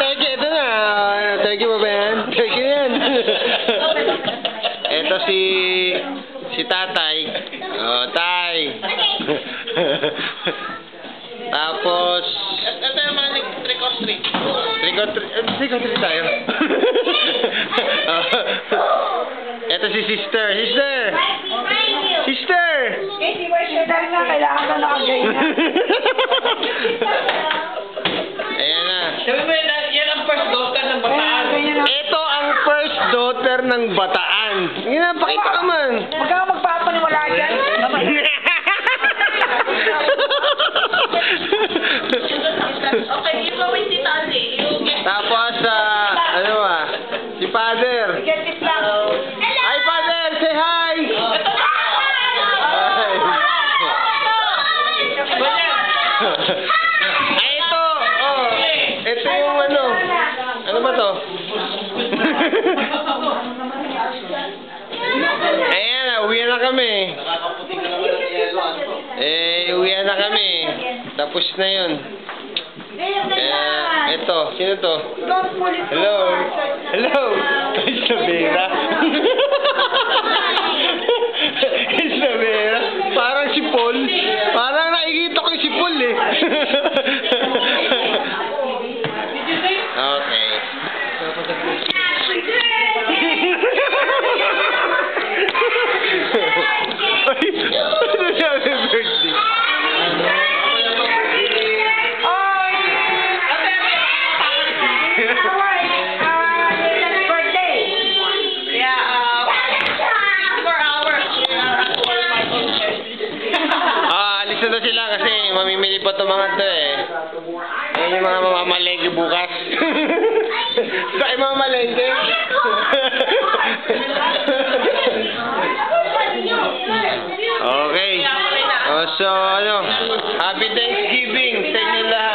Teki, ito na. Teki mo ba yan? Teki yan. Ito si tatay. Oh, tay. Tapos Ito yung mga trick or treat. Trick or treat tayo. Ito si sister. Sister! Eh, di ba siya dahil na kailangan ka nakagay na? Ayan na. Sabi mo yan ang first daughter ng Bataan. Ito ang first daughter ng Bataan. Yan na, pakita ka man. Huwag kang magpapaniwala dyan. Okay, you go with Tita Ali. Tapos, ano ba? Si Father. Get it lang. Hi, Father! Say hi! Ay, ito! Oh, ito yung ano. Ano ba to? Ayan na, uwi na kami. Uwi na kami. Tapos na yun. Ito, sino to? Hello? Hello? Isabela? Isabela? Parang si Paul. Parang nakikita ko si Paul eh. Okay. Ano sabi birthday? Alis na sila kasi mamimili pa itong mga to eh. Ayan yung mga mamamalengke bukas. Sa kayo mamamalengke? Okay. So, ano, happy Thanksgiving sa inyo lahat.